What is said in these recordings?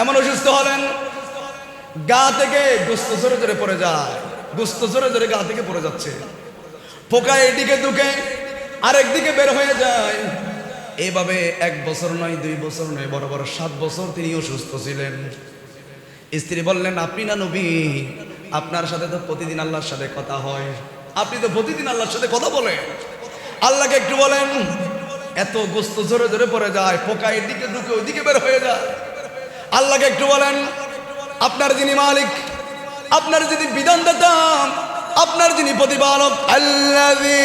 এমন অসুস্থ হলেন গা থেকে গোস্ত জোরে জোরে পড়ে যায়, গোস্ত জোরে জোরে গা থেকে পড়ে যাচ্ছে, পোকা এদিকে ঢুকে আরেকদিকে বের হয়ে যায়। এভাবে 1 বছর নয়, 2 বছর নয়, বড় বড় 7 বছর তিনি অসুস্থ ছিলেন। স্ত্রী বললেন, আপনি না নবী, আপনার সাথে তো প্রতিদিন আল্লাহর সাথে কথা হয়, আপনি তো প্রতিদিন আল্লাহর সাথে কথা বলেন, আল্লাহকে একটু বলেন। এত গোস্ত জোরে জোরে পড়ে যায়, পোকা এদিকে ঢুকে ওইদিকে বের হয়ে যায়, আল্লাহকে একটু বলেন। আপনার যিনি মালিক, আপনার যিনি বিধানদাতা, আপনার যিনি প্রতিপালক, আল্লাযী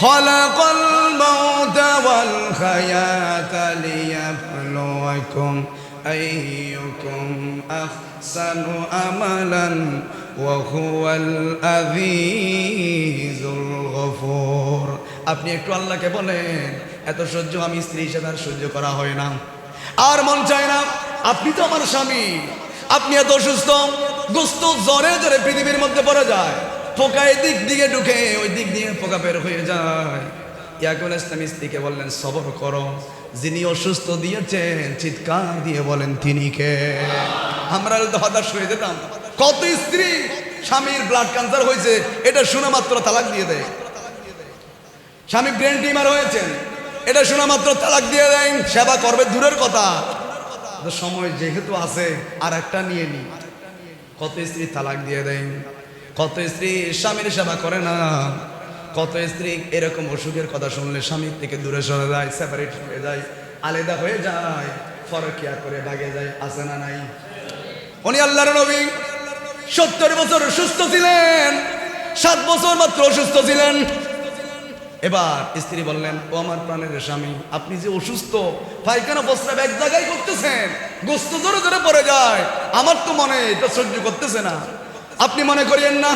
খালাকাল মাউতা ওয়াল হায়াতা লিয়াবলুয়াকুম আইয়ুকুম আহসানু আমালান ওয়া হুয়াল আযীজুল গফুর। আপনি একটু আল্লাহকে বলেন, এত সহ্য আমি স্ত্রী হিসেবে আর সহ্য করা হয় না, আর মন চায় না। আপনি তো আমার স্বামী, আপনি এত অসুস্থ, গোস্ত জ্বরে জ্বরে পৃথিবীর মধ্যে পড়ে যায়, পোকা এদিক দিকে ঢুকে ওই দিক দিয়ে পোকা বের হয়ে যায়। ইয়াকুব ইসলাম স্ত্রীকে বললেন, সবর করো, যিনি অসুস্থ দিয়েছেন চিৎকার দিয়ে বলেন তিনি কে। আমরা তো হতাশ হয়ে যেতাম। কত স্ত্রী স্বামীর ব্লাড ক্যান্সার হয়েছে এটা শোনা মাত্র তালাক দিয়ে দেয়, স্বামী ব্রেন টিউমার হয়েছেন এটা শোনা মাত্র তালাক দিয়ে দেয়। সেবা করবে দূরের কথা, সময় যেহেতু আছে আর একটা নিয়ে নি। কত স্ত্রী তালাক দিয়ে দেয়, কত স্ত্রী স্বামীর সেবা করে না, কত স্ত্রী এরকম অসুখের কথা শুনলে স্বামীর থেকে দূরে সরে যায়, সেপারেট হয়ে যায়, আলাদা হয়ে যায়, ফরকিয়া করে ভাগে যায়। আছে না নাই? উনি আল্লাহর নবী 70 বছর সুস্থ ছিলেন, 7 বছর মাত্র অসুস্থ ছিলেন। এবার স্ত্রী বললেন, ও আমার প্রাণের স্বামী, আপনি যে অসুস্থ, পায়খানা প্রস্রাব এক জায়গায় করতেছেন, গোস্ত জোরে জোরে পড়ে যায়, আমার তো মনে এটা সহ্য করতেছে না। আপনি মনে করিয়েন না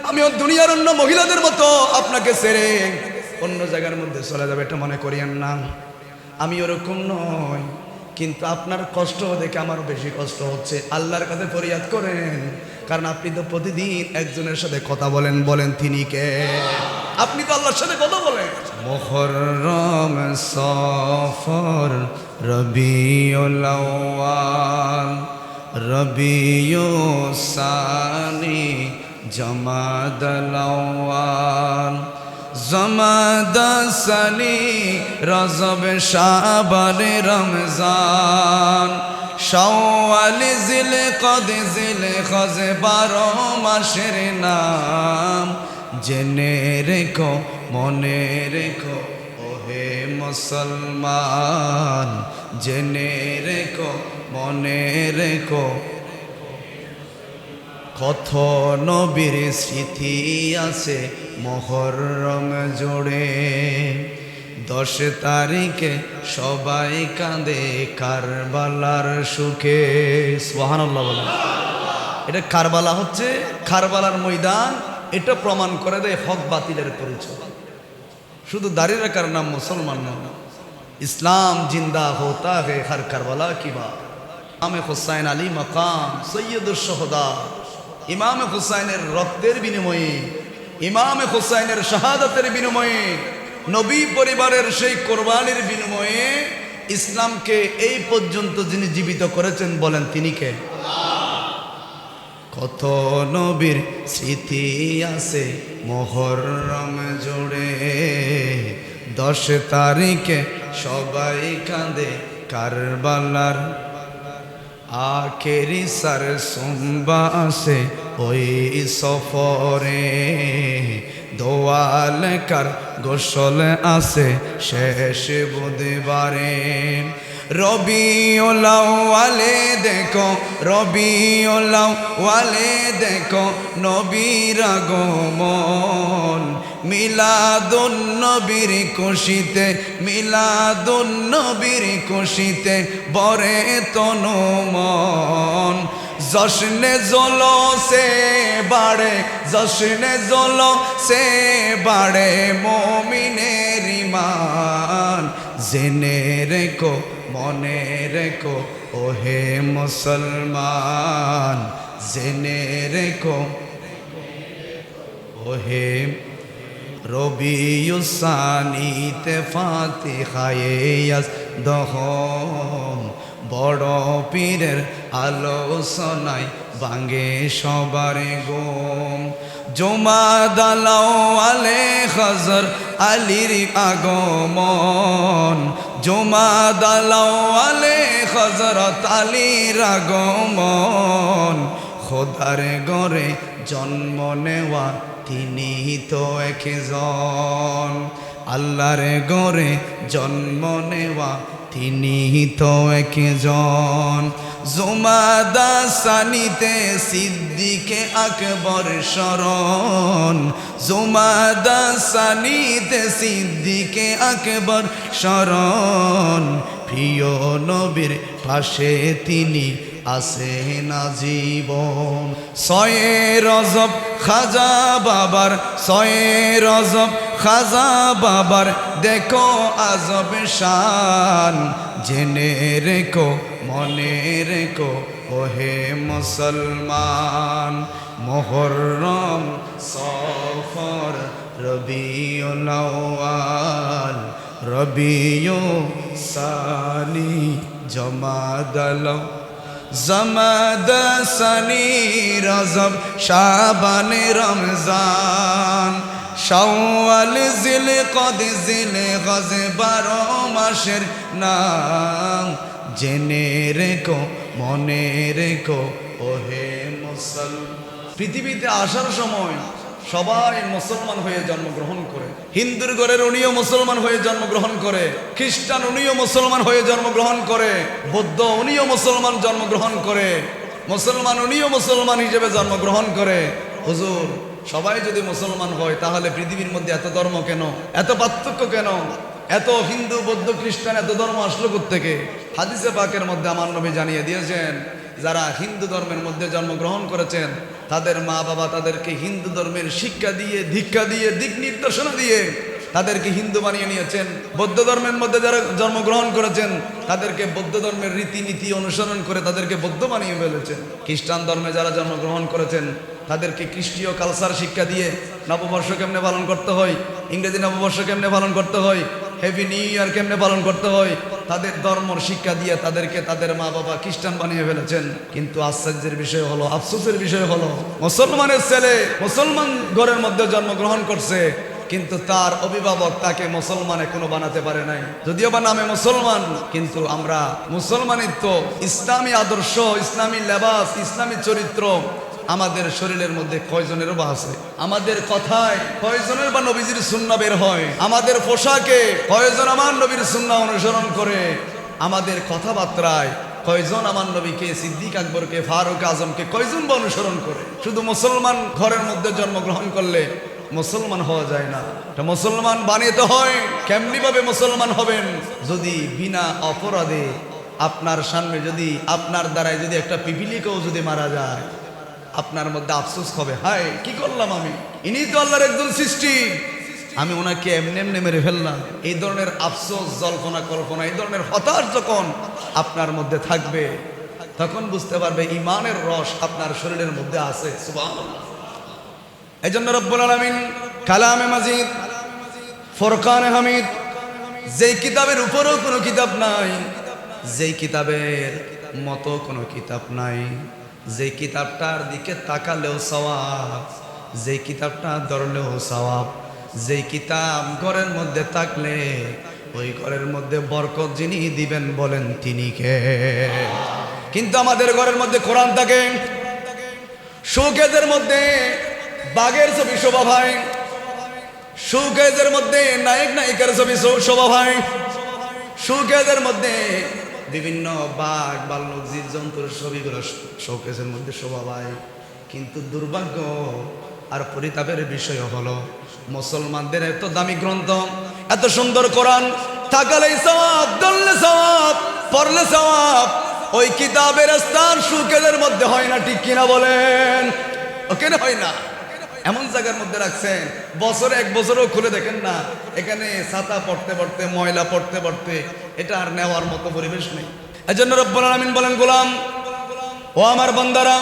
আমি দুনিয়ার অন্য মহিলাদের মতো আপনাকে ছেড়ে অন্য জায়গার মধ্যে চলে যাবে, এটা মনে করিয়েন না। আমি ওরকম নয়, কিন্তু আপনার কষ্ট দেখে আমার বেশি কষ্ট হচ্ছে। আল্লাহর কাছে ফরিয়াদ করেন, কারণ আপনি তো প্রতিদিন একজনের সাথে কথা বলেন, বলেন তিনি কে। আপনি তো আল্লাহর সাথে কথা বলেন। মুহররম, সফর, রবিউল আউয়াল, রবিউস সানি, জামাদাল আউয়াল, জামাদাল সানি, রজব, শাবান, রমজান, শাওয়াল, জিলকদ, জিলহজ, 12 মাসের নাম। জেনে রেখো, মনে রেখো ওহে মুসলমান, জেনে রেখো, মনে রেখো। কত নবীর স্মৃতি আছে মুহররম জুড়ে, 10 তারিখে সবাই কাঁদে কারবালার সুখে। সুবহানাল্লাহ বলেন। এটা কারবালা হচ্ছে কারবালার ময়দান, এটা প্রমাণ করে দেয় হক বাতিলের পরিচয়। শুধু দাঁড়িয়ে রাখার নাম মুসলমান নয়, ইসলাম জিন্দা হোতা হে হর কারবালা কি বাত। ইমাম হুসাইন আলী মাকাম সৈয়দুশ শুহাদা, ইমাম হুসাইনের রক্তের বিনিময়ে, ইমাম হুসাইনের শাহাদাতের বিনিময়ে, নবী পরিবারের সেই কোরবানির বিনিময়ে ইসলামকে এই পর্যন্ত যিনি জীবিত করেছেন বলেন তিনি কে। কত নবীর স্মৃতি আছে মুহররম জুড়ে, 10 তারিখে সবাই কাঁদে কারবালার। আখেরি সার সোমবা আছে ওই সফরে, দোয়াল কার গোসল আছে শেষ বুধবারে। রবিউল আউয়ালে দেখো, রবিউল আউয়ালে দেখো নবীর আগমন, মিলাদুন নবীর খুশিতে, মিলাদুন নবীর খুশিতে বরে তনু মন। জশ্নে জলো সে বাড়ে, জশ্নে জলো সে বাড়ে মুমিনের ঈমান। জেনে রেখো, মনে রেখো ওহে মুসলমান, জেনে রেখো ওহে। রবিউস সানিতে ফাতিহায়ে ইয়াস দহন, বড় পীরের আলোচনায় ভাঙে সবার ঘুম। জমা দালাও আলে হজর আলীর আগমন, জমা দালাও আলে হজরত আলীর আগমন। খোদার ঘরে জন্ম নেওয়া তিনি তো একজন, আল্লাহর ঘরে জন্ম নেওয়া তিনি তো একজন। জুমাদা সানিতে সিদ্দিকে আকবর শরণ, জুমাদা সানিতে সিদ্দিকে আকবর শরণ। প্রিয় নবীর পাশে তিনি আছেন আজীবন। ছয়ে রজব খাজা বাবার, ছয়ে রজব খাজা বাবার দেখো আজব শান। জেনে রেখো মনে রেখো ওহে মুসলমান, মুহররম সফর রবিউল আউয়াল, রবিউ সানি জমাদাল, জমাদ সানি রজব শাবান রমজান, শাওয়াল জিলকদ জিলহজ 12 মাসের নাম। জেনে রেখো মনে রেখো ওহে মুসলমান। পৃথিবীতে আসার সময় সবাই মুসলমান হয়ে জন্মগ্রহণ করে। হিন্দুর ঘরের উনিও মুসলমান হয়ে জন্মগ্রহণ করে, খ্রিস্টান উনিও মুসলমান হয়ে জন্মগ্রহণ করে, বৌদ্ধ উনিও মুসলমান জন্মগ্রহণ করে, মুসলমান উনিও মুসলমান হিসেবে জন্মগ্রহণ করে। হুজুর, সবাই যদি মুসলমান হয় তাহলে পৃথিবীর মধ্যে এত ধর্ম কেন, এত পার্থক্য কেন, এত হিন্দু বৌদ্ধ খ্রিস্টান এত ধর্ম আসলো কোত্থেকে? হাদিসে পাকের মধ্যে আমার নবী জানিয়ে দিয়েছেন, যারা হিন্দু ধর্মের মধ্যে জন্মগ্রহণ করেছেন তাদের মা বাবা তাদেরকে হিন্দু ধর্মের শিক্ষা দিয়ে, দীক্ষা দিয়ে, দিক নির্দেশনা দিয়ে তাদেরকে হিন্দু বানিয়ে নিয়েছেন। বৌদ্ধ ধর্মের মধ্যে যারা জন্মগ্রহণ করেছেন তাদেরকে বৌদ্ধ ধর্মের রীতিনীতি অনুসরণ করে তাদেরকে বৌদ্ধ বানিয়ে ফেলেছেন। খ্রিস্টান ধর্মে যারা জন্মগ্রহণ করেছেন তাদেরকে খ্রিস্টীয় কালচার শিক্ষা দিয়ে নববর্ষ কেমনে পালন করতে হয়, ইংরেজি নববর্ষ কেমনে পালন করতে হয়, হ্যাপি নিউ ইয়ার কেমনে পালন করতে হয়, তাদের ধর্মর শিক্ষা দিয়ে তাদেরকে তাদের মা বাবা খ্রিস্টান বানিয়ে ফেলেছেন। কিন্তু আশ্চর্যের বিষয় হলো, আফসোসের বিষয় হলো, মুসলমানের ছেলে মুসলমান ঘরের মধ্যে জন্মগ্রহণ করছে কিন্তু তার অভিভাবক তাকে মুসলমান এখনো বানাতে পারে নাই। যদিও বা নামে মুসলমান, কিন্তু আমরা মুসলমানিত্ব, ইসলামী আদর্শ, ইসলামী লেবাস, ইসলামী চরিত্র আমাদের শরীরের মধ্যে কয়জনেরও বা আছে? আমাদের কথায় কয়জনের বা নবীজির সুন্নাহ বের হয়? আমাদের পোশাকে কয়জন আমার নবীর সুন্নাহ অনুসরণ করে? আমাদের কথাবার্তায় কয়জন আমার নবীকে, সিদ্দিক আকবরকে, ফারুক আজমকে কয়জন বা অনুসরণ করে? শুধু মুসলমান ঘরের মধ্যে জন্মগ্রহণ করলে মুসলমান হওয়া যায় না, এটা মুসলমান বানাতে হয়। কেমনি ভাবে মুসলমান হবেন? যদি বিনা অপরাধে আপনার সামনে যদি আপনার দ্বারাই যদি একটা পিপিলিকেও যদি মারা যায়, আপনার মধ্যে আফসোস হবে, হায় কি করলাম আমি, ইনি তো আল্লাহর একজন সৃষ্টি, আমি ওনাকে এমনি এমনি মেরে ফেললাম। এই ধরনের আফসোস, জল্পনা কল্পনা, এই ধরনের হতাশ যখন আপনার মধ্যে থাকবে তখন বুঝতে পারবে ইমানের রস আপনার শরীরের মধ্যে আছে। সুবহানাল্লাহ। এই জন্য রব্বুল আলামিন কালামে মাজিদ, ফুরকানে হামিদ, যেই কিতাবের উপরেও কোনো কিতাব নাই, যেই কিতাবের মতো কোনো কিতাব নাই, যে কিতাবটার দিকে তাকালেও সওয়াব, যে কিতাবটা ধরলেও সওয়াব, যে কিতাব ঘরের মধ্যে থাকলে ওই ঘরের মধ্যে বরকত যিনি দিবেন বলেন তিনি কে? কিন্তু আমাদের ঘরের মধ্যে কোরআন থাকে, শোকেজের মধ্যে বাঘের ছবি শোভা পায়, শোকেজের মধ্যে নায়ক নায়িকার ছবি শোভা পায়, শোকেজের মধ্যে বিভিন্ন বাঘ ভাল্লুক জীবজন্তুর ছবিগুলো শোকেসের মধ্যে শোভা পায়। কিন্তু দুর্ভাগ্য আর পরিতাপের বিষয় হলো মুসলমানদের এত দামি গ্রন্থ, এত সুন্দর কোরআন থাকলেই সওয়াব, ধরলে সওয়াব, পড়লে সওয়াব, ওই কিতাবের স্থান শোকেসের মধ্যে হয় না। ঠিক কিনা বলেন? কেন হয় না? এমন জায়গার মধ্যে রাখছেন, বছরে এক বছরও খুলে দেখেন না, এখানে ছাতা পড়তে পড়তে, ময়লা পড়তে পড়তে এটা আর নেওয়ার মতো পরিবেশ নেই। এজন্য রব্বুল আলামিন বলেন, গোলাম ও আমার বান্দারা,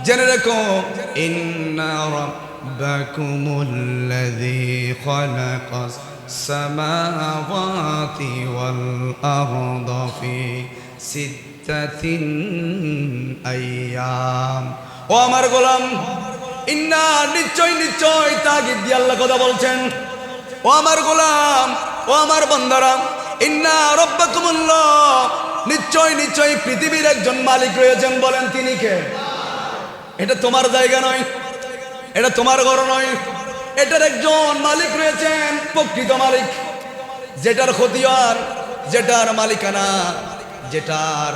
জেনে রেখো, ইন্না রাব্বাকুমুল্লাযী খালাকাস সামাওয়াতি ওয়াল আরদা ফি সিত্তাতিন আইয়াম। ও আমার গোলাম, ইন্না নিশ্চয় নিশ্চয় তাগিদ দিয়ে আল্লাহ কথা বলছেন। ও আমার গোলাম, ও আমার বান্দারা, ইন্না রাব্বাকুমুল্লাহ, নিশ্চয় নিশ্চয় পৃথিবীর একজন মালিক রয়েছেন। বলেন তিনি কে? এটা তোমার জায়গা নয়, এটা তোমার ঘর নয়, এটার একজন মালিক রয়েছেন, প্রকৃত মালিক, যেটার খতিয়ার, যেটার মালিকানা, যেটার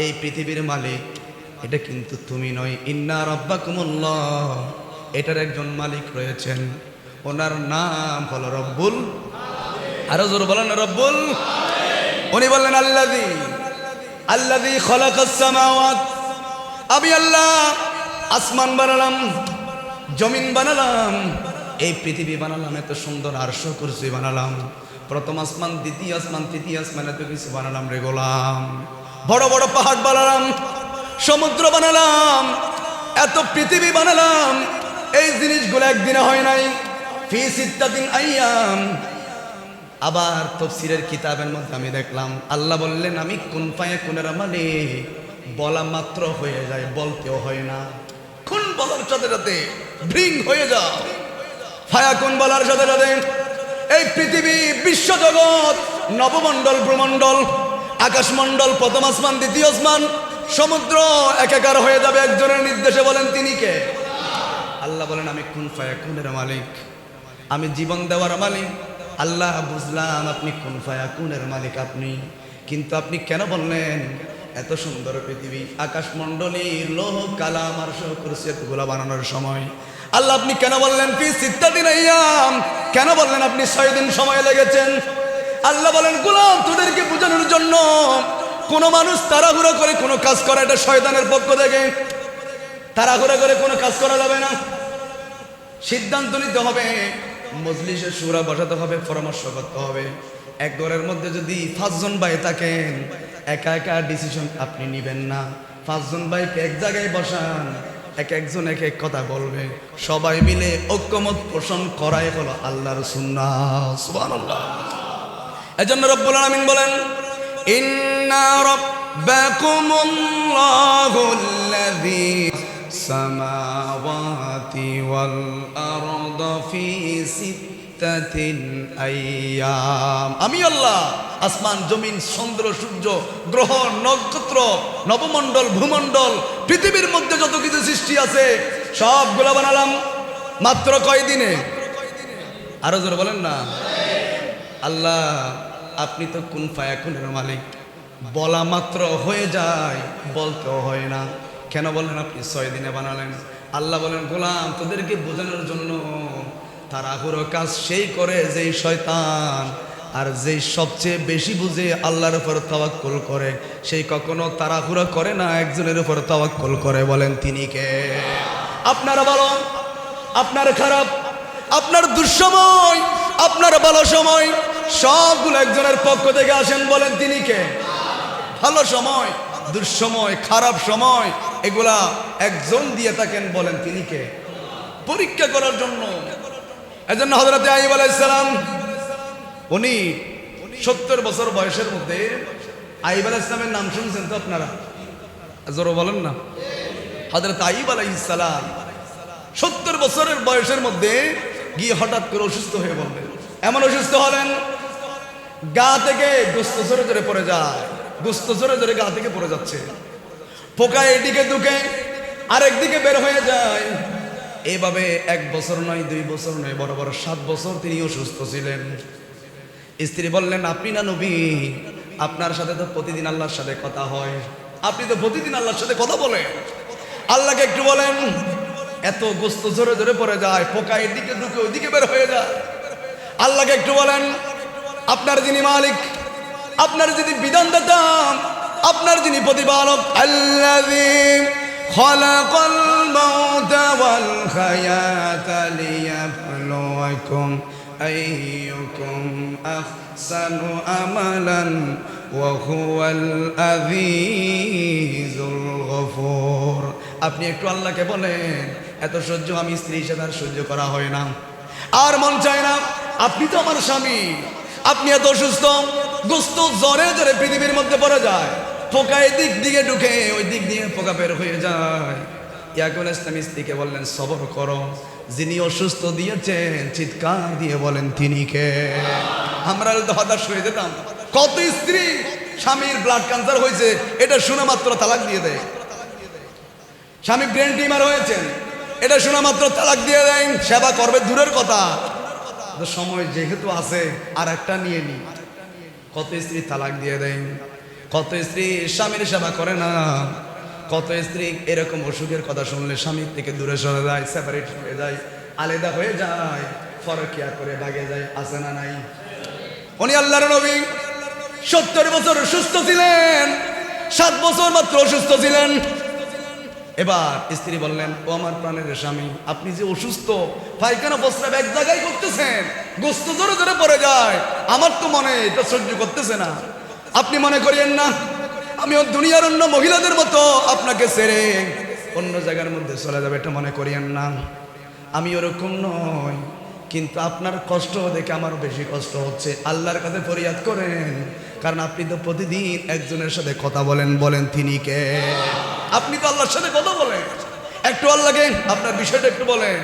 এই পৃথিবীর মালিক, এটা কিন্তু তুমি নয়। ইন্না রাব্বাকুমুল্লাহ, এটার একজন মালিক রয়েছেন, ওনার নাম হলো রব্বুল, আরো জোর বলেন রব্বুল। উনি বললেন আল্লাযী আল্লাযী খালাকাস সামাওয়াত, আমি আল্লাহ আসমান বানালাম, জমিন বানালাম, এই পৃথিবী বানালাম, এত সুন্দর আরশ কুরসি বানালাম, প্রথম আসমান, দ্বিতীয় আসমান, তৃতীয় আসমান, এত কিছু বানালাম রে গোলাম। বড় বড় পাহাড় বানালাম, সমুদ্র বানালাম, এত পৃথিবী বানালাম, এই জিনিসগুলো একদিনে হয় নাই। ফি সিত্তাতিন আইয়াম। আবার তাফসীরের কিতাবের মধ্যে আমি দেখলাম আল্লাহ বললেন আমি কুন ফায়াকুনের মানে বলা মাত্র হয়ে যায়, বলতেও হয় না। কুন বলার সাথে সাথে ভ্রিং হয়ে যাও, ফায়াকুন বলার সাথে সাথে এই পৃথিবী, বিশ্বজগৎ, নবমণ্ডল, ভূমণ্ডল, আকাশমণ্ডল, প্রথম আসমান, দ্বিতীয় আসমান, সমুদ্র একাকার হয়ে যাবে একজনের নির্দেশে। বলেন তিনি কে? আল্লাহ বলেন আমি কুন ফায়াকুনের মালিক, আমি জীবন দেওয়ার মালিক। আল্লাহ বুঝলাম আপনি কুন ফায়াকুনের মালিক আপনি, কিন্তু আপনি কেন বললেন এত সুন্দর পৃথিবী, আকাশমণ্ডলী, লৌহ কালাম, আরশ কুরসি এতগুলো বানানোর সময় আল্লাহ আপনি কেন বললেন ফি সিত্তাতিন আইয়াম? কেন বললেন আপনি 6 দিন সময় লেগেছেন? আল্লাহ বলেন গোলাম তোদেরকে বোঝানোর জন্য, কোন মানুষ তাড়াহুড়ো করে কোনো কাজ করা এটা শয়তানের পক্ষ থেকে। তাড়াহুড়ো করে কোনো কাজ করা যাবে না, সিদ্ধান্ত নিতে হবে, মজলিসে শুরা বসাতে হবে, পরামর্শ করতে হবে। এক ঘরের মধ্যে যদি 5 জন ভাই থাকেন, একা একা ডিসিশন আপনি নেবেন না, 5 জন ভাইকে এক জায়গায় বসান, এক একজন এক এক কথা বলবে, সবাই মিলে ঐক্যমত পোষণ করাই হলো আল্লাহর সুন্নাহ। সুবহানাল্লাহ। এজন্য রব্বুল আলামিন বলেন ইন্না রাব্বাকুমুল্লাহুল্লাযী সামাওয়াতি ওয়াল আরদা ফি সিত্তাতিন আইয়াম। আমি আল্লাহ আসমান, জমিন, চন্দ্র, সূর্য, গ্রহ, নক্ষত্র, নবমণ্ডল, ভূমণ্ডল, পৃথিবীর মধ্যে যত কিছু সৃষ্টি আছে সবগুলো বানালাম মাত্র কয় দিনে? আরো জোরে বলেন না। আল্লাহ আপনি তো কুন ফায়াকুনের মালিক, বলা মাত্র হয়ে যায়, বলতেও হয় না। কেন বলেন আপনি 6 দিনে বানালেন? আল্লাহ বলেন গোলাম তোদেরকে বোঝানোর জন্য, তাড়াহুড়ো কাজ সেই করে যেই শয়তান, আর যেই সবচেয়ে বেশি বুঝে আল্লাহর উপর তাওয়াক্কুল করে, সেই কখনো তাড়াহুড়ো করে না, একজনের উপর তাওয়াক্কুল করে। বলেন তিনি কে? আপনার ভালো, আপনার খারাপ, আপনার দুঃসময়, আপনার ভালো সময়, সবগুলো একজনের পক্ষ থেকে আসেন। বলেন তিনি কে? ভালো সময়, দুঃসময়, খারাপ সময়, এগুলা একজন দিয়ে থাকেন। বলেন তিনি কে? পরীক্ষা করার জন্য। এজন্য হযরত আইয়ুব আলাইহিস সালাম, উনি 70 বছর বয়সের মধ্যে, আইয়ুব আলাইহিস সালামের নাম শুনছেন তো আপনারা? জোরে বলেন না। হযরত আইয়ুব আলাইহিস সালাম 70 বছরের বয়সের মধ্যে গিয়ে হঠাৎ করে অসুস্থ হয়ে বললেন। এমন অসুস্থ হলেন গা থেকে গোস্ত জোরে জোরে পড়ে যায়, গোস্ত জোরে জোরে গা থেকে পড়ে যাচ্ছে, পোকা এদিকে ঢুকে আরেকদিকে বের হয়ে যায়। এভাবে 1 বছর নয়, 2 বছর নয়, বড় বড় 7 বছর তিনি অসুস্থ ছিলেন। স্ত্রী বললেন আপনি না নবী, আপনার সাথে তো প্রতিদিন আল্লাহর সাথে কথা হয়, আপনি তো প্রতিদিন আল্লাহর সাথে কথা বলেন, আল্লাহকে একটু বলেন। এত গোস্ত জোরে জোরে পড়ে যায়, পোকা এদিকে ঢুকে ওইদিকে বের হয়ে যায়, আল্লাহকে একটু বলেন। আপনার যিনি মালিক, আপনার যিনি বিধানদাতা, আপনার যিনি প্রতিপালক, আল্লাযী খালাকাল মাউতা ওয়াল হায়াতা লিয়াবলুয়াকুম আইয়ুকুম আহসানু আমালান ওয়া হুয়াল আযীজুল গফুর। আপনি একটু আল্লাহকে বলেন এত সহ্য আমি স্ত্রী হিসেবে আর সহ্য করা হয় না, আর মন চায় না আপনি তো আমার স্বামী, আপনি এত অসুস্থ, গোস্ত জ্বরে জ্বরে পৃথিবীর মধ্যে পড়ে যায়, পোকা এদিক দিকে ঢুকে ওই দিক দিয়ে পোকা বের হয়ে যায়। ইয়াকুব ইসলাম স্ত্রীকে বললেন সবর করো, যিনি অসুস্থ দিয়েছেন চিৎকার দিয়ে বলেন তিনি কে? আমরা তো হতাশ হয়ে যেতাম। কত স্ত্রী স্বামীর ব্লাড ক্যান্সার হয়েছে এটা শোনা মাত্র তালাক দিয়ে দেয়, স্বামী ব্রেন টিউমার হয়েছেন এটা শোনা মাত্র তালাক দিয়ে দেয়, সেবা করবে দূরের কথা, সময় যেহেতু আছে আর একটা নিয়ে নি। কত স্ত্রী তালাক দিয়ে দেয়, কত স্ত্রী স্বামীর সেবা করে না, কত স্ত্রী এরকম অসুখের কথা শুনলে স্বামীর থেকে দূরে সরে যায়, সেপারেট হয়ে যায়, আলাদা হয়ে যায়, ফরকিয়া করে ভাগে যায়, আছে না নাই? উনি আল্লাহর নবী 70 বছর সুস্থ ছিলেন, 7 বছর মাত্র অসুস্থ ছিলেন। এবার স্ত্রী বললেন ও আমার প্রাণের স্বামী, আপনি যে অসুস্থ, পায়খানা প্রস্রাব এক জায়গায় করতেছেন, গোস্ত জোরে জোরে পড়ে যায়, আমার তো মনে এটা সহ্য করতেছে না। আপনি মনে করিয়েন না আমিও দুনিয়ার অন্য মহিলাদের মতো আপনাকে ছেড়ে অন্য জায়গার মধ্যে চলে যাবে, এটা মনে করিয়েন না। আমি ওরকম নয়, কিন্তু আপনার কষ্ট দেখে আমার বেশি কষ্ট হচ্ছে। আল্লাহর কাছে ফরিয়াদ করেন, কারণ আপনি তো প্রতিদিন একজনের সাথে কথা বলেন, বলেন তিনি কে? আপনি তো আল্লাহর সাথে কথা বলেন, একটু আল্লাহকে আপনার বিষয়টা একটু বলেন।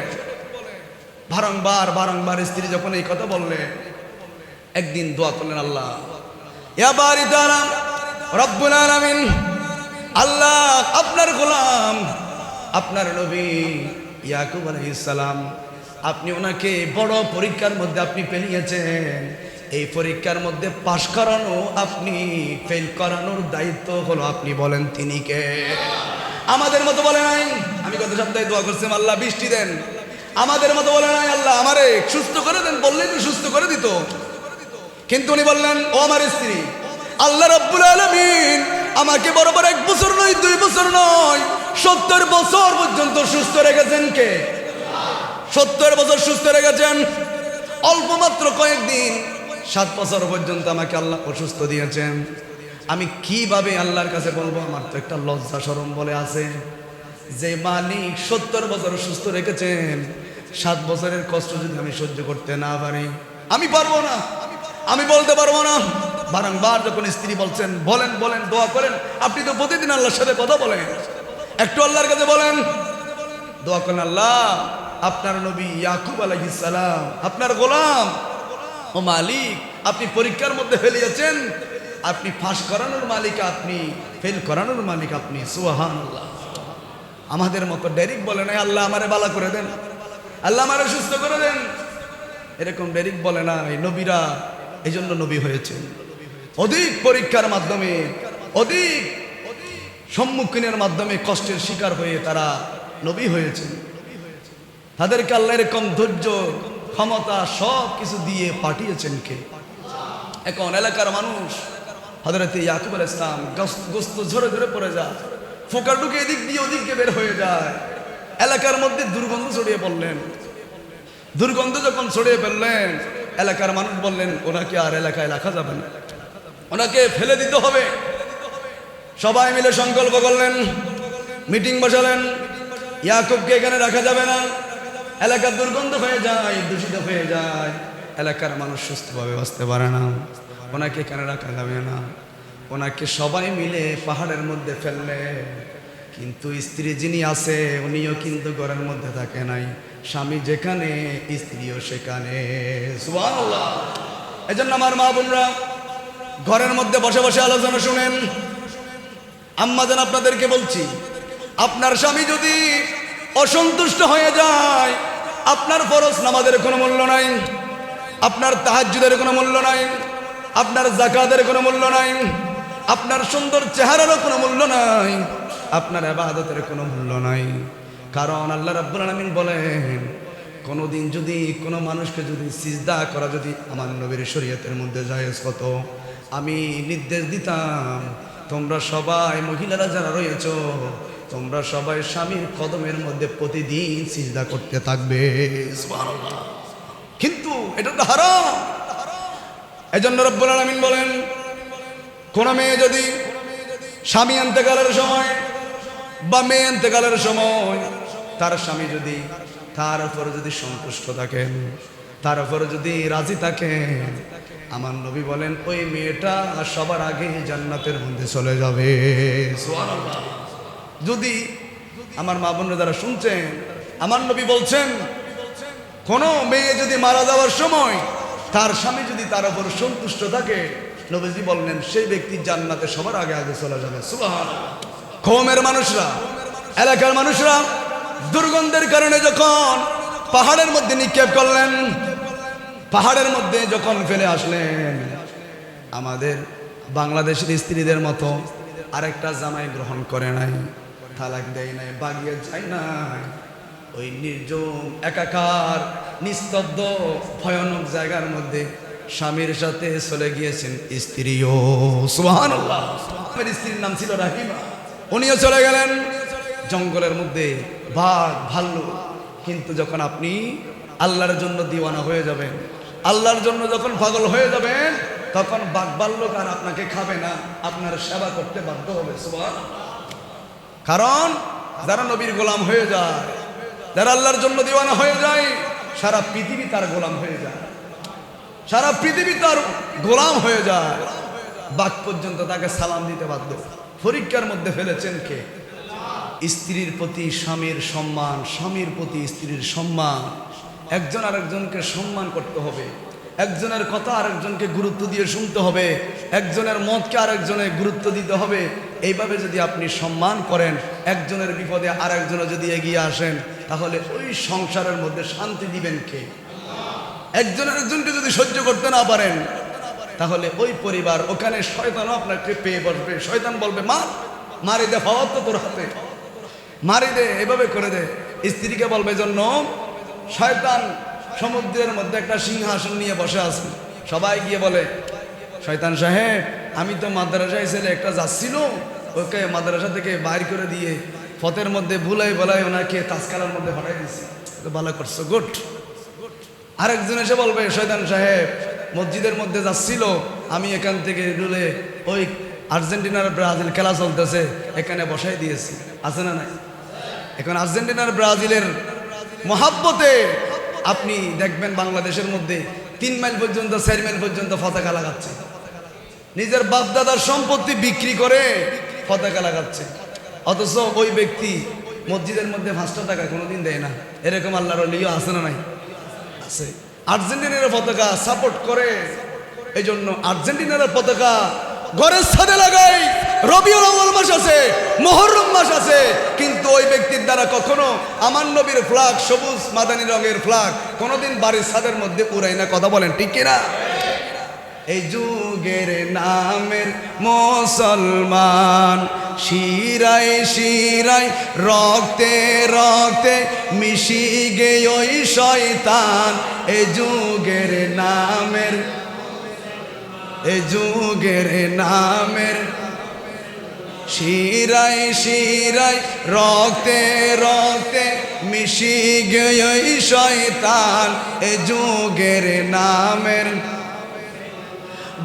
বারংবার বারংবার স্ত্রী যখন এই কথা বললেন, একদিন দোয়া করলেন, আল্লাহ ইয়া বারিদানা রব্বুল আলামিন, আল্লাহ আপনার গোলাম, আপনার নবী ইয়াকুব আলাইহিস সালাম, আপনি ওনাকে বড় পরীক্ষার মধ্যে আপনি পেলিয়েছেন, এই পরীক্ষার মধ্যে পাশ করানো, আপনি ফেল করানোর দায়িত্ব হলো আপনি, বলেন তিনি কে? আমাদের মতো বলে নাই, আমি গত সপ্তাহে দোয়া করছিলাম আল্লাহ বৃষ্টি দেন, আমাদের মতো বলে নাই আল্লাহ আমারে সুস্থ করে দেন, বললেই তো সুস্থ করে দিত। কিন্তু উনি বললেন ও আমার স্ত্রী, আল্লাহ রাব্বুল আলামিন আমাকে বরাবর 1 বছর নয় 2 বছর নয় 70 বছর পর্যন্ত সুস্থ রেখেছেন কে? 70 বছর সুস্থ রেখেছেন। অল্প মাত্র কয়েকদিন 7 বছর পর্যন্ত আমাকে আল্লাহ অসুস্থ দিয়েছেন। আমি কিভাবে আল্লাহর কাছে বলবো? আমার তো একটা লজ্জা শরম বলে আছে, যে মালিক 70 বছর সুস্থ রেখেছেন, 7 বছরের কষ্ট যদি আমি সহ্য করতে না পারি, আমি পারবো না, আমি বলতে পারবো না। বারংবার যখন স্ত্রী বলছেন বলেন বলেন দোয়া করেন, আপনি তো প্রতিদিন আল্লাহর সাথে কথা বলেন, একটু আল্লাহর কাছে বলেন, দোয়া করেন, আল্লাহ আপনার নবী ইয়াকুব আলাইহিস সালাম আপনার গোলাম, ও মালিক আপনি পরীক্ষার মধ্যে ফেলিয়েছেন, আপনি ফাঁস করানোর মালিক, আপনি ফেল করানোর মালিক আপনি, সুবহানাল্লাহ। আমাদের মতো ডাইরেক্ট বলে নাই আল্লাহ আমারে বালা করে দেন, আল্লাহ আমারে সুস্থ করে দেন, এরকম ডাইরেক্ট বলে না। এই নবীরা এই জন্য নবী হয়েছেন, অধিক পরীক্ষার মাধ্যমে, অধিক সম্মুখীনের মাধ্যমে কষ্টের শিকার হয়ে তারা নবী হয়েছেন। তাদেরকে আল্লাহ এরকম ধৈর্য ক্ষমতা সব কিছু দিয়ে পাঠিয়েছেন কে? এখন এলাকার মানুষ হযরত ইয়াকুব আলাইহিস সালাম গোস্ত ঝরে ঝরে পড়ে যায়, ফোকা ঢুকে এদিক দিয়ে ওদিকে বের হয়ে যায়, এলাকার মধ্যে দুর্গন্ধ ছড়িয়ে পড়লেন। দুর্গন্ধ যখন ছড়িয়ে ফেললেন, এলাকার মানুষ বললেন ওনাকে আর এলাকায় রাখা যাবে না, ওনাকে ফেলে দিতে হবে। সবাই মিলে সংকল্প করলেন, মিটিং বসালেন, ইয়াকুবকে এখানে রাখা যাবে না, এলাকার দুর্গন্ধ হয়ে যায়, দূষিত হয়ে যায়, এলাকার মানুষ সুস্থভাবে বাঁচতে পারে না, ওনাকে এখানে রাখা যাবে না। ওনাকে সবাই মিলে পাহাড়ের মধ্যে ফেললে, কিন্তু স্ত্রী যিনি আছে উনিও কিন্তু ঘরের মধ্যে থাকে নাই, স্বামী যেখানে স্ত্রীও সেখানে, সুবহানাল্লাহ। এজন্য আমার মা বোনরা ঘরের মধ্যে বসে বসে আলোচনা শুনেন। আম্মাজান আপনাদেরকে বলছি, আপনার স্বামী যদি অসন্তুষ্ট হয়ে যায়, আপনার ফরজ নামাজের কোনো মূল্য নাই, আপনার তাহাজ্জুদের কোনো মূল্য নাই, আপনার যাকাতের কোনো মূল্য নাই, আপনার সুন্দর চেহারারও কোনো মূল্য নাই, আপনার ইবাদতের কোনো মূল্য নাই। কারণ আল্লাহ রাব্বুল আলামিন বলেন, কোনোদিন যদি কোনো মানুষকে যদি সিজদা করা যদি আমার নবীর শরীয়তের মধ্যে জায়েজ হতো, আমি নির্দেশ দিতাম তোমরা সবাই মহিলারা যারা রয়েছো, তোমরা সবাই স্বামীর কদমের মধ্যে প্রতিদিন সিজদা করতে থাকবে, সুবহানাল্লাহ। কিন্তু এটা তো হারাম। এজন্য রব্বুল আলামিন বলেন, কোন মেয়ে যদি স্বামী ইন্তেকালের সময় বা মেয়ে ইন্তেকালের সময় তার স্বামী যদি তার উপর যদি সন্তুষ্ট থাকেন, তার উপর যদি রাজি থাকেন, আমার নবী বলেন ওই মেয়েটা সবার আগে জান্নাতের মধ্যে চলে যাবে। সুবহানাল্লাহ। যদি আমার মা বোনরা যারা শুনছেন, আমার নবী বলছেন কোন মেয়ে যদি মারা যাওয়ার সময় তার স্বামী যদি তার উপর সন্তুষ্ট থাকে, নবীজি বললেন সেই ব্যক্তি জান্নাতে সবার আগে আগে চলে যাবে। সুবহানাল্লাহ। কওমের মানুষরা, এলাকার মানুষরা দুর্গন্ধের কারণে যখন পাহাড়ের মধ্যে নিক্ষেপ করলেন, পাহাড়ের মধ্যে যখন ফেলে আসলেন, আমাদের বাংলাদেশের স্ত্রীদের মতো আরেকটা জামাই গ্রহণ করে নাই, তালাক দেয় নাই, বাগিয়ে যায় নাই, ওই নির্জন একাকার নিস্তব্ধ ভয়ানক জায়গার মধ্যে স্বামীর সাথে চলে গিয়েছেন স্ত্রীও। সুবহানাল্লাহ। আমার স্ত্রীর নাম ছিল রাহিমা, উনিও চলে গেলেন জঙ্গলের মধ্যে, বাঘ ভাল্লুক। কিন্তু যখন আপনি আল্লাহর জন্য দিওয়ানা হয়ে যাবেন, আল্লাহর জন্য যখন পাগল হয়ে যাবেন, তখন বাঘ ভাল্লুক আর আপনাকে খাবে না, আপনার সেবা করতে বাধ্য হবে। সুবহানাল্লাহ। কারণ যারা নবীর গোলাম হয়ে যায়, যারা আল্লাহর জন্য দিওয়ানা হয়ে যায়, সারা পৃথিবী তার গোলাম হয়ে যায়, সারা পৃথিবী তার গোলাম হয়ে যায়, বাঘ পর্যন্ত তাকে সালাম দিতে বাধ্য। পরীক্ষার মধ্যে ফেলেছেন কে? স্ত্রীর প্রতি স্বামীর সম্মান, স্বামীর প্রতি স্ত্রীর সম্মান। একজন আরেকজনকে সম্মান করতে হবে, একজনের কথা আরেকজনকে গুরুত্ব দিয়ে শুনতে হবে, একজনের মতকে আরেকজনে গুরুত্ব দিতে হবে। এইভাবে যদি আপনি সম্মান করেন, একজনের বিপদে আরেকজনে যদি এগিয়ে আসেন, তাহলে ওই সংসারের মধ্যে শান্তি দিবেন কে? একজন আরেকজনকে যদি সহ্য করতে না পারেন, তাহলে ওই পরিবার, ওখানে শয়তানও আপনাকে পেয়ে বসবে। শয়তান বলবে মা মারি দে, পাওয়ার তো তোর হাতে, মারি দে, এভাবে করে দে। স্ত্রীকে বলবে জন্য শয়তান সমুদ্রের মধ্যে একটা সিংহাসন নিয়ে বসে আছে, সবাই গিয়ে বলে শয়তান সাহেব, আমি তো মাদ্রাসায় ছেলে একটা যাচ্ছিল, ওকে মাদ্রাসা থেকে বাইর করে দিয়ে পথের মধ্যে ভুলাই বলাই ওনাকে তাজকালার মধ্যে হটাই দিচ্ছি, ভালো করছো, গুড। আরেকজন এসে বলবে শয়তান সাহেব, মসজিদের মধ্যে যাচ্ছিল, আমি এখান থেকে রুলে ওই আর্জেন্টিনার ব্রাজিল খেলা চলতেছে, এখানে বসাই দিয়েছি। আছে না নাই? এখন আর্জেন্টিনার ব্রাজিলের মহাব্বতে আপনি দেখবেন বাংলাদেশের মধ্যে 3 মাইল পর্যন্ত 4 মাইল পর্যন্ত পতাকা লাগাচ্ছে, নিজের বাপদাদার সম্পত্তি বিক্রি করে পতাকা লাগাচ্ছে। অথচ ওই ব্যক্তি মসজিদের মধ্যে 5 টাকা কোনোদিন দেয় না। এরকম আল্লাহর ওলিও আছে না নাই? আছে। আর্জেন্টিনার পতাকা সাপোর্ট করে, এই জন্য আর্জেন্টিনার পতাকা ঘরের ছাদে লাগাই। রবিউল আউয়াল মাস আছে, মুহররম মাস আছে, কিন্তু ওই ব্যক্তির দ্বারা কখনো আমার নবীর ফ্ল্যাগ, সবুজ মাদানী রঙের ফ্ল্যাগ কোনোদিন বাড়ির ছাদের মধ্যে উড়াই না। কথা বলেন ঠিক কিনা? এই যুগের নামের মুসলমান, শিরায় শিরায় রক্তে রক্তে মিশি গে ওই শয়তান। এই যুগের নামের, এই যুগের নামের শিরায় শিরায় রক্তে রক্তে মিশি গে ওই শয়তান। এই যুগের নামের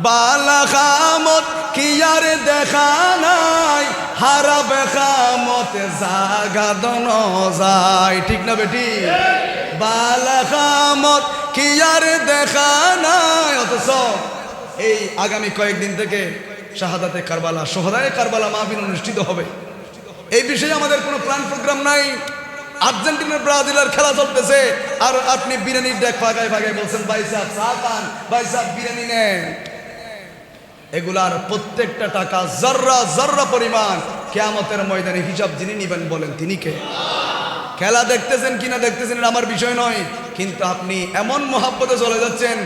বালা খামত কি আর দেখা নাই, হারাব খামত জাগা দন যায়। ঠিক না বেটি? বালা খামত কি আর দেখা নাই। অথচ এই আগামী কয়েকদিন থেকে শাহাদাতে কারবালা, সোহদায়ে কারবালা মাহফিল অনুষ্ঠিত হবে। এই বিষয়ে আমাদের কোনো প্ল্যান প্রোগ্রাম নাই। আর্জেন্টিনার ব্রাজিলের খেলা চলতেছে, আর আপনি বিরিয়ানির ডেক ফাগায় ফাগায় বলছেন ভাই সাহেব চা খান, ভাই সাহেব বিরিয়ানি নেন। এগুলার প্রত্যেকটা টাকা জর্রা জর্রা পরিমাণ কিয়ামতের ময়দানে হিসাব যিনি নিবেন বলেন তিনি কে? খেলা দেখতেছেন কিনা দেখতেছেন এটা আমার বিষয় নয়, কিন্তু আপনি এমন মহাব্বতে চলে যাচ্ছেন।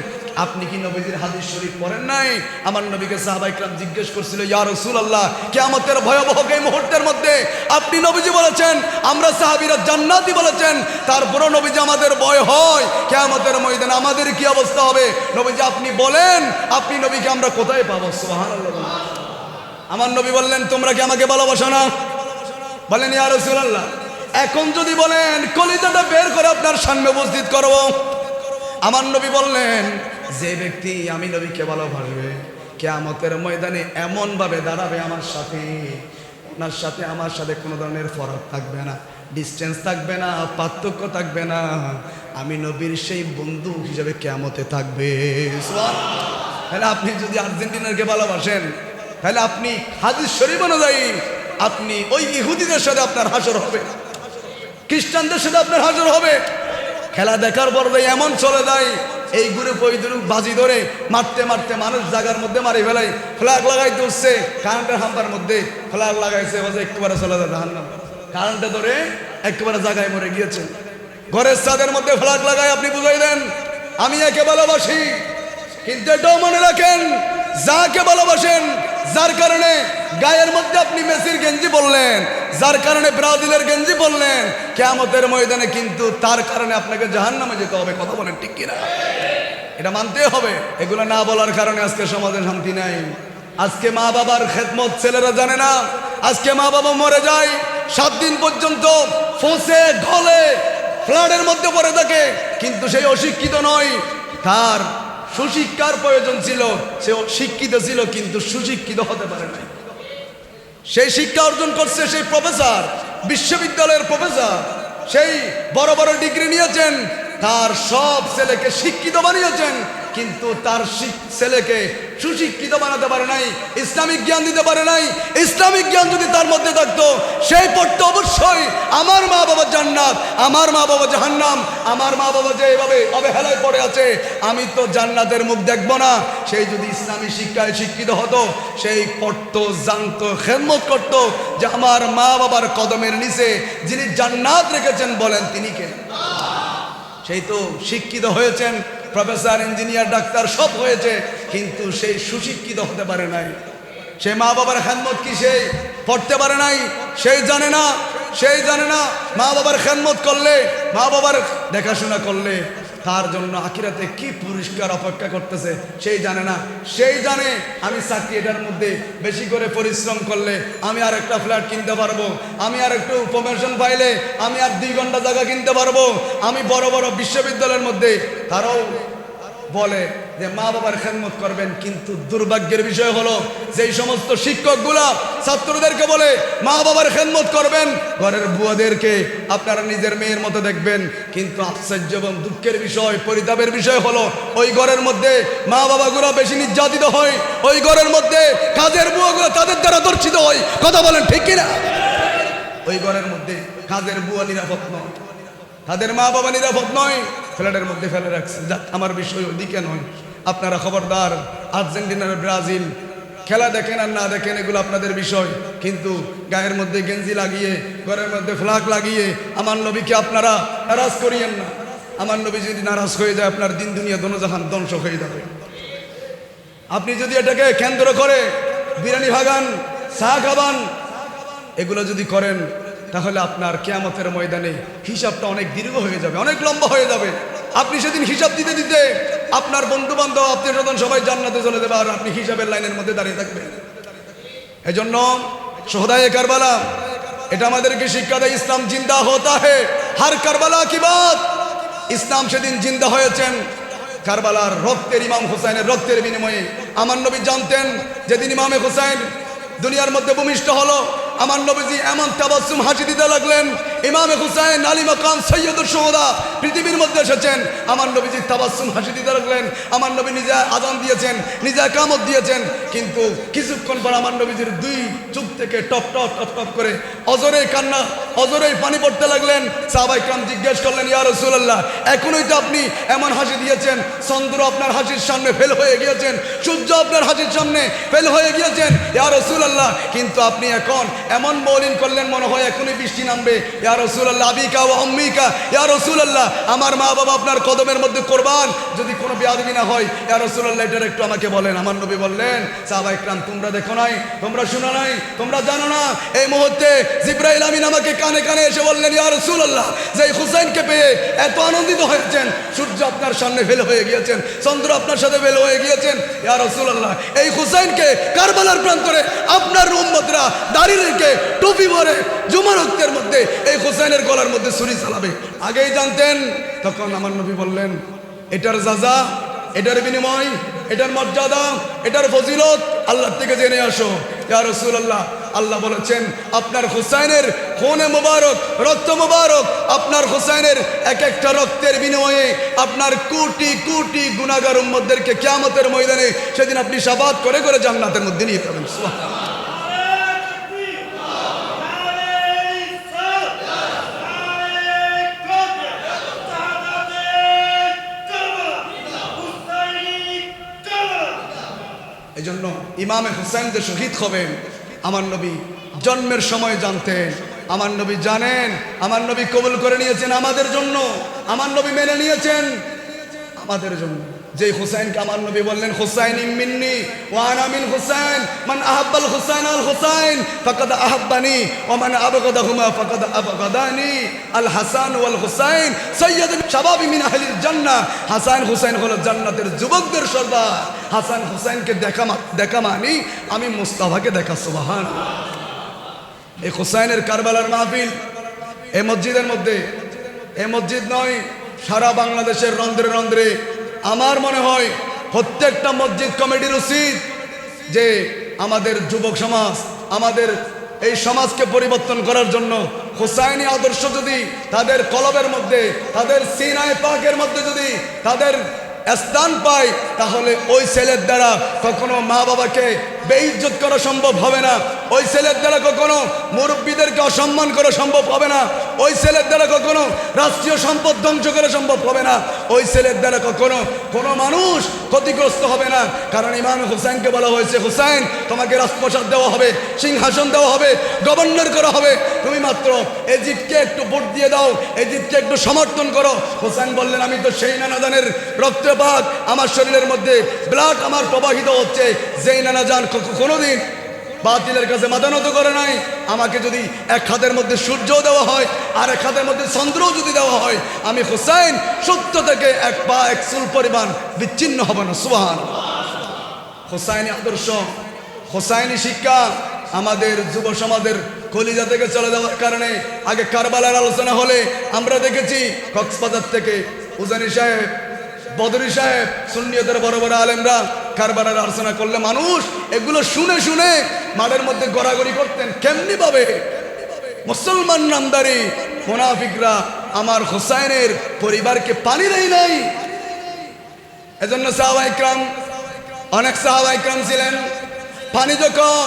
আপনি কি নবীজির হাদিস শরীফ পড়েন নাই? আমার নবীকে সাহাবায়ে কেরাম জিজ্ঞেস করছিল, ইয়া রাসূলুল্লাহ, কিয়ামতের ভয়াবহ এই মুহূর্তের মধ্যে আপনি নবীজি বলেছেন আমরা সাহাবীরা জান্নাতি বলেছেন, তারপরও নবীজি আমাদের ভয় হয় কিয়ামতের ময়দানে আমাদের কি অবস্থা হবে? নবীজি আপনি বলেন, আপনি নবীকে আমরা কোথায় পাবো? সুবহানাল্লাহ। আমার নবী বললেন তোমরা কি আমাকে ভালোবাসো না? বলেন ইয়া রাসূলুল্লাহ, এখন যদি বলেন কলিজাটা বের করে আপনার সামনে উপস্থিত করব। আমার নবী বললেন যে ব্যক্তি আমি নবীকে ভালোবাসবে কিয়ামতের ময়দানে এমন ভাবে দাঁড়াবে আমার সাথে, আপনার সাথে আমার সাথে কোনো ধরনের ফরক থাকবে না, ডিস্টেন্স থাকবে না, পার্থক্য থাকবে না। আমি নবীর সেই বন্ধু হিসেবে কিয়ামতে থাকবে। তাহলে আপনি যদি আর্জেন্টিনাকে ভালোবাসেন, তাহলে আপনি হাদিস শরীফ অনুযায়ী আপনি ওই ইহুদিদের সাথে আপনার হাসর হবে, খ্রিস্টানদের সাথে আপনার হাসর হবে। খেলা দেখার পর এমন চলে যায়, এই গ্রুপ ওই গ্রুপ বাজি ধরে মারতে মারতে মানুষ জায়গার মধ্যে মারি ফেলাই, ফ্ল্যাগ লাগাইতে হচ্ছে কারেন্টের হাম্পার মধ্যে ফ্ল্যাগ লাগাইছে, একেবারে চলে যায় জাহান্নাম। কারেন্টে ধরে একেবারে জায়গায় মরে গিয়েছে। ঘরের ছাদের মধ্যে ফ্ল্যাগ লাগাই আপনি বুঝাই দেন আমি একে ভালোবাসি, কিন্তু এটাও মনে রাখেন যাকে ভালোবাসেন, যার কারণে গায়ের মধ্যে আপনি মেসির গেঞ্জি বললেন, যার কারণে ব্রাজিলের গেঞ্জি বললেন, কিয়ামতের ময়দানে কিন্তু তার কারণে আপনাকে জাহান্নামে যেতে হবে। কথা বলেন ঠিক কিনা? এটা মানতে হবে। এগুলো না বলার কারণে আজকে সমাজে শান্তি নাই। আজকে মা বাবার খেদমত ছেলেরা জানে না। আজকে মা বাবা মরে যায় 7 দিন পর্যন্ত ফোঁসে গলে ফ্লাডের মধ্যে পড়ে থাকে, কিন্তু সেই অশিক্ষিত নয়, তার সুশিক্ষার প্রয়োজন ছিল, সে শিক্ষিত ছিল কিন্তু সুশিক্ষিত হতে পারে নাই। সেই শিক্ষা অর্জন করছে সেই প্রফেসর, বিশ্ববিদ্যালয়ের প্রফেসর, সেই বড় বড় ডিগ্রি নিয়েছেন, তার সব ছেলেকে শিক্ষিত বানিয়েছেন, কিন্তু তার ছেলেকে সুশিক্ষিত বানাতে পারে নাই, ইসলামিক জ্ঞান দিতে পারে নাই। ইসলামিক জ্ঞান যদি তার মধ্যে থাকতো, সেই পড়তো অবশ্যই আমার মা বাবা জান্নাত, আমার মা বাবা জাহান্নাম, আমার মা বাবা যে এভাবে অবহেলায় পড়ে আছে, আমি তো জান্নাতের মুখ দেখবো না। সেই যদি ইসলামী শিক্ষায় শিক্ষিত হতো, সেই পড়তো, জানতো, খেদমত করতো যে আমার মা বাবার কদমের নিচে যিনি জান্নাত রেখেছেন বলেন তিনি কে? সেই তো শিক্ষিত হয়েছেন, প্রফেসর, ইঞ্জিনিয়ার, ডাক্তার সব হয়েছে, কিন্তু সেই সুশিক্ষিত হতে পারে নাই। সে মা বাবার খেদমত কি সেই পড়তে পারে নাই, সেই জানে না, সেই জানে না। মা বাবার খেদমত করলে, মা বাবার দেখাশোনা করলে তার জন্য আখিরাতে কি পুরস্কার অপেক্ষা করতেছে সেই জানে না। সেই জানে আমি চাকরি এটার মধ্যে বেশি করে পরিশ্রম করলে আমি আর একটা ফ্ল্যাট কিনতে পারবো, আমি আর একটু প্রমোশন পাইলে আমি আর 2 ঘন্টা জায়গা কিনতে পারবো। আমি বড় বড় বিশ্ববিদ্যালয়ের মধ্যে তারাও বলে যে মা বাবার খেদমত করবেন, কিন্তু দুর্ভাগ্যের বিষয় হলো যেই সমস্ত শিক্ষকগুলা ছাত্রদেরকে বলে মা বাবার খেদমত করবেন, ঘরের বুয়াদেরকে আপনারা নিজের মেয়ের মতো দেখবেন। কিন্তু আশ্চর্য এবং দুঃখের বিষয়, পরিতাপের বিষয় হলো ওই ঘরের মধ্যে মা বাবাগুলো বেশি নির্যাতিত হয়, ওই ঘরের মধ্যে কাজের বুয়াগুলো তাদের দ্বারা দর্শিত হয়। কথা বলেন ঠিক কিনা? ওই ঘরের মধ্যে কাজের বুয়া নিরাপদ নয়, তাদের মা বাবা নিরাপদ নয়, ফ্ল্যাটের মধ্যে ফেলে রাখছে। যাক, আমার বিষয় ওদিকে নয়। আপনারা খবরদার, আর্জেন্টিনার ব্রাজিল খেলা দেখেন আর না দেখেন এগুলো আপনাদের বিষয়, কিন্তু গায়ের মধ্যে গেঞ্জি লাগিয়ে, ঘরের মধ্যে ফ্ল্যাগ লাগিয়ে আমার নবীকে আপনারা নারাজ করিয়েন না। আমার নবী যদি নারাজ হয়ে যায়, আপনার দিন দুনিয়া দোনোজাহান ধ্বংস হয়ে যাবে। আপনি যদি এটাকে কেন্দ্র করে বিরিয়ানি ভাগান, চা খাবান, এগুলো যদি করেন, তাহলে আপনার কিয়ামতের ময়দানে হিসাবটা অনেক দীর্ঘ হয়ে যাবে, অনেক লম্বা হয়ে যাবে। আপনি সেদিন হিসাব দিতে দিতে আপনার বন্ধু বান্ধব, আত্মীয় স্বজন সবাই জান্নাতে চলে যাবে, আর আপনি হিসাবের লাইনের মধ্যে দাঁড়িয়ে থাকবেন। এজন্য শোহদায়ে কারবালা এটা আমাদেরকে শিক্ষা দেয়, ইসলাম জিন্দা হতা হে, হার কারবালা কি বাত। ইসলাম সেদিন জিন্দা হয়েছেন কারবালার রক্তের, ইমাম হুসাইনের রক্তের বিনিময়ে। আমার নবী জানতেন যেদিন ইমামে হুসাইন দুনিয়ার মধ্যে ভূমিষ্ঠ হলো, আমার নবীজি এমন তাবাসসুম হাসি দিতে লাগলেন। ইমামে হুসাইন আলী মাকাম সৈয়দুল শুহাদা পৃথিবীর মধ্যে এসেছেন, আমার নবীজি তাবাসসুম হাসি দিতে লাগলেন। আমার নবী নিজে আযান দিয়েছেন, নিজে ইকামত দিয়েছেন, কিন্তু কিছুক্ষণ পর আমার নবীজির 2 চোখ থেকে টপ টপ টপ টপ করে অজরে কান্না, অজরেই পানি পড়তে লাগলেন। সাহাবায়ে কেরাম জিজ্ঞেস করলেন, ইয়া রাসূলুল্লাহ, এখনই তো আপনি এমন হাসি দিয়েছেন, চন্দ্র আপনার হাসির সামনে ফেল হয়ে গিয়েছেন, সূর্য আপনার হাসির সামনে ফেল হয়ে গিয়েছেন, ইয়া রাসূলুল্লাহ, কিন্তু আপনি এখন এমন মৌলিন করলেন মনে হয় এখনই বৃষ্টি নামবে। ইয়া রাসূলুল্লাহ, আবিকা ওয়া উম্মিকা, ইয়া রাসূলুল্লাহ, আমার মা বাবা আপনার কদমের মধ্যে কোরবান, যদি কোনো বেয়াদবি না হয়, ইয়া রাসূলুল্লাহ, এটা একটু আমাকে বলেন। আমার নবী বললেন, সাহাবায়ে কেরাম, তোমরা দেখো নাই, তোমরা শুনো নাই, তোমরা জানো না, এই মুহূর্তে জিবরাইল আমিন আমাকে কানে কানে এসে বললেন, ইয়া রাসূলুল্লাহ, যে হুসাইনকে পেয়ে এত আনন্দিত হয়েছেন, সূর্য আপনার সামনে ফেল হয়ে গিয়েছেন, চন্দ্র আপনার সাথে ফেল হয়ে গিয়েছেন, ইয়া রাসূলুল্লাহ, এই হুসাইনকে কারবালার প্রান্তরে আপনার উম্মতরা দাঁড়িয়ে রেখে টুপি পরে জুমার রক্তের মধ্যে এই হুসাইনের গলার মধ্যে ছুরি চালাবে। আগেই জানতেন। তখন আমার নবী বললেন, এটার যাজা, এটার বিনিময়, এটার মর্যাদা, এটার ফজিলত আল্লাহ থেকে জেনে আসো। ইয়া রাসূলুল্লাহ, আল্লাহ বলেছেন আপনার হুসাইনের খুনে মুবারক, রক্ত মুবারক, আপনার হুসাইনের এক একটা রক্তের বিনিময়ে আপনার কোটি কোটি গুনাহগার উম্মতদেরকে কিয়ামতের ময়দানে সেদিন আপনি শাফাআত করে করে জান্নাতের মধ্যে নিয়ে যাবেন। সুবহানাল্লাহ। এই জন্য ইমামে হুসাইন যে শহীদ হবেন আমার নবী জন্মের সময় জানতেন। আমার নবী জানেন, আমার নবী কবুল করে নিয়েছেন আমাদের জন্য, আমার নবী মেনে নিয়েছেন আমাদের জন্য। যে হুসাইনকে আমার নবী বললেন হুসাইন মিন্নি ওয়া আনা মিন হুসাইন, মান আহাব্বাল হুসাইন আল হুসাইন ফাকাদ আহাব্বানি ওয়া মান আবগাদাহুমা ফাকাদ আবগাদানি। আল হাসান ওয়াল হুসাইন সাইয়্যিদুল শাবাবি মিন আহলিল জান্নাহ। হাসান হুসাইন হলো জান্নাতের যুবকদের সর্দার। হাসান হুসাইনকে দেখা মানি আমি মুস্তাফাকে দেখা। সুবহানাল্লাহ। এই হুসাইনের কারবালার মাহফিল এই মসজিদের মধ্যে, এই মসজিদ নয় সারা বাংলাদেশের রন্ধ্রে রন্ধ্রে আমার মনে হয় প্রত্যেকটা মসজিদ কমিটির উচিত যে আমাদের যুবক সমাজ, আমাদের এই সমাজকে পরিবর্তন করার জন্য হুসাইনি আদর্শ যদি তাদের কলবের মধ্যে, তাদের সিনায়ে পাকের মধ্যে যদি তাদের স্থান পায়, তাহলে ওই ছেলের দ্বারা কখনো মা বাবাকে বেইজ্জত করা সম্ভব হবে না। ওই ছেলের দ্বারা কখনো মুরব্বীদেরকে অসম্মান করা সম্ভব হবে না। ওই ছেলের দ্বারা কখনো রাষ্ট্রীয় সম্পদ ধ্বংস করা সম্ভব হবে না। ওই ছেলের দ্বারা কখনো কোনো মানুষ ক্ষতিগ্রস্ত হবে না। কারণ ইমাম হুসাইনকে বলা হয়েছে হুসাইন তোমাকে রাজপ্রাসাদ দেওয়া হবে, সিংহাসন দেওয়া হবে, গভর্নর করা হবে, তুমি মাত্র এজিদকে একটু ভোট দিয়ে দাও, এজিদকে একটু সমর্থন করো। হুসাইন বললেন আমি তো সেই নানাজানের রক্তপাত, আমার শরীরের মধ্যে ব্লাড আমার প্রবাহিত হচ্ছে, যেই নানাজান কোনোদিন বাতিলের কাছে মাথা নত করে নাই। আমাকে যদি এক হাতের মধ্যে সূর্য দেওয়া হয় আর এক হাতের মধ্যে চন্দ্রও যদি দেওয়া হয়, আমি হুসাইন সত্য থেকে এক পা এক চুল পরিমাণ বিচ্ছিন্ন হব না। সুবহানাল্লাহ। হুসাইনি আদর্শ, হুসাইনি শিক্ষা আমাদের যুব সমাজের কলিজা থেকে চলে যাওয়ার কারণে আগে কারবালার আলোচনা হলে আমরা দেখেছি কক্সবাজার থেকে উজানি সাহেব, বদরি সাহেব, সুন্নিয়তের বড় বড় আলেমরা কারবালার আলোচনা করলে মানুষ এগুলো শুনে শুনে মাঠের মধ্যে গড়াগড়ি করতেন। কেমনি ভাবে মুসলমান নামদারি মুনাফিকরা আমার হুসাইনের পরিবারকে পানি দেয় নাই। এজন্য সাহাবায়ে ইকরাম, অনেক সাহাবায়ে ইকরাম ছিলেন, পানি যখন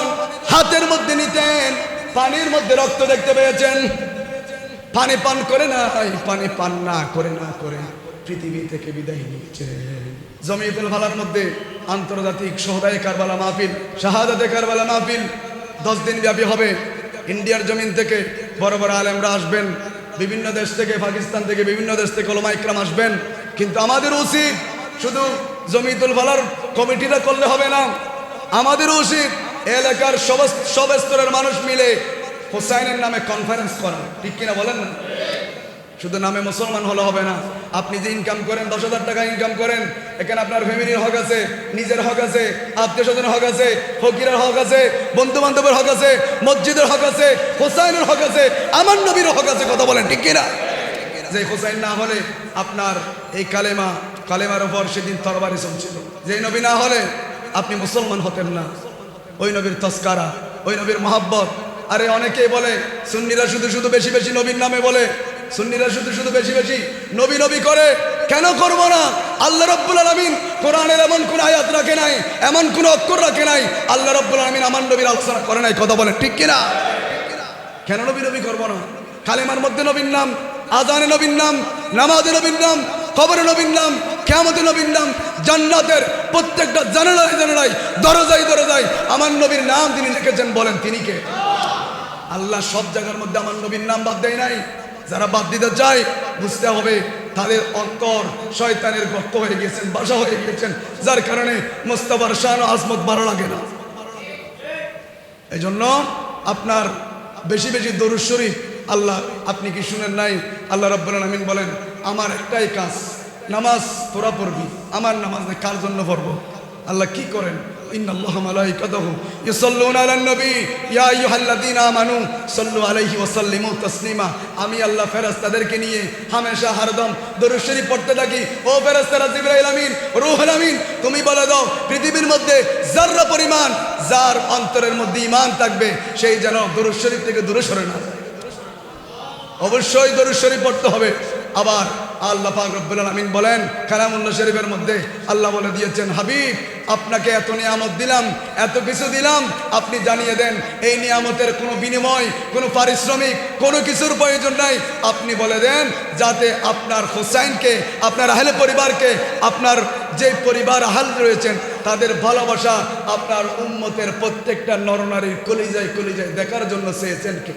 হাতের মধ্যে নিতেন পানির মধ্যে রক্ত দেখতে পেয়েছেন, পানি পান করে নাই, পানি পান না করে পৃথিবী থেকে বিদায় নিচ্ছে। জমিয়তুল ফালার মধ্যে আন্তর্জাতিক সোহদায়ে কারবালা মাহফিল, শাহাদাতে কারবালা মাহফিল 10 দিন ব্যাপী হবে। ইন্ডিয়ার জমিন থেকে বড় বড় আলেমরা আসবেন, বিভিন্ন দেশ থেকে, পাকিস্তান থেকে, বিভিন্ন দেশ থেকে উলামা ইকরাম আসবেন। কিন্তু আমাদের উচিত শুধু জমিয়তুল ফালার কমিটিরা করলে হবে না, আমাদের উচিত এলাকার সব স্তরের মানুষ মিলে হুসাইনের নামে কনফারেন্স করা। ঠিক কিনা বলেন না? শুধু নামে মুসলমান হলে হবে না। আপনি যে ইনকাম করেন 10,000 টাকা ইনকাম করেন, এখানে আপনার ফ্যামিলির হক আছে, নিজের হক আছে, আত্মীয় স্বজনের হক আছে, ফকিরের হক আছে, বন্ধু বান্ধবের হক আছে, মসজিদের হক আছে, হুসাইনের হক আছে, আমার নবীর হক আছে। কথা বলেন ঠিক কিনা? যে হুসাইন না হলে আপনার এই কালেমার উপর সেদিন তরবারি চলছিল। যে নবী না হলে আপনি মুসলমান হতেন না। ওই নবীর তস্কারা, ওই নবীর মহাব্বত। আরে অনেকেই বলে সুন্নিরা শুধু বেশি বেশি নবীর নামে বলে, সুন্নিরা শুধু বেশি বেশি নবী নবী করে। কেন করবো না? আল্লাহ রাব্বুল আলামিন কোরআনের এমন কোন আয়াত রাখে নাই, এমন কোন অক্ষর রাখে নাই আল্লাহ রাব্বুল আলামিন আমার নবীর আলোচনা করে নাই। কথা বলেন ঠিক কিনা? কেন নবী নবী করবো না? কালেমার মধ্যে নবীর নাম, আযানে নবীর নাম, নামাজে নবীর নাম, কবরে নবীর নাম, কিয়ামতে নবীর নাম, জান্নাতের প্রত্যেকটা জানালায় দরজায় আমার নবীর নাম তিনি লিখেছেন। বলেন তিনি কে? আল্লাহ সব জায়গার মধ্যে আমার নবীর নাম বাদ দেয় নাই। যারা বাদ দিতে চায় বুঝতে হবে তাদের অন্তর শয়তানের গর্ত হয়ে গিয়েছেন, বাসা হয়ে গিয়েছেন, যার কারণে মুস্তাফার শান ও আজমত ভালো লাগে না। এই জন্য আপনার বেশি বেশি দরুদ শরীফ। আল্লাহ আপনি কি শুনেন নাই? আল্লাহ রাব্বুল আলামিন বলেন আমার একটাই কাজ, নামাজ তোরা পড়বি। আমার নামাজ কার জন্য পড়বো? আল্লাহ কি করেন? ইন্নাল্লাহা মালাইকাতাহু ইউসাল্লুনা আলান নবী ইয়া আইয়ুহাল্লাযীনা আমানু সাল্লু আলাইহি ওয়া সাল্লিমু তাসলিমা। আমি আল্লাহ ফেরেশতাদেরকে নিয়ে হামেশা হরদম দরুদ শরীফ পড়তে থাকি। ও ফেরেশতারা, জিবরাইল আমিন, রূহুল আমিন, তুমি বলে দাও পৃথিবীর মধ্যে যাররা পরিমাণ যার অন্তরের মধ্যে ঈমান থাকবে সেই যেন দরুদ শরীফ থেকে দূরে সরে না যায়। অবশ্যই দরুদ শরীফ পড়তে হবে। আবার আল্লাহ পাক রব্বুল আলামিন বলেন কালামুল্লাহ শরীফের মধ্যে, আল্লাহ বলে দিয়েছেন, হাবিব আপনাকে এত নিয়ামত দিলাম, এত কিছু দিলাম, আপনি জানিয়ে দেন এই নিয়ামতের কোনো বিনিময়, কোনো পারিশ্রমিক, কোনো কিছুর প্রয়োজন নাই। আপনি বলে দেন যাতে আপনার হোসাইনকে, আপনার আহলে পরিবারকে, আপনার যে পরিবার আহাল রয়েছেন তাদের ভালোবাসা আপনার উম্মতের প্রত্যেকটা নরনারীর কলিজায় কলিজায় দেখার জন্য চেয়েছেন কে?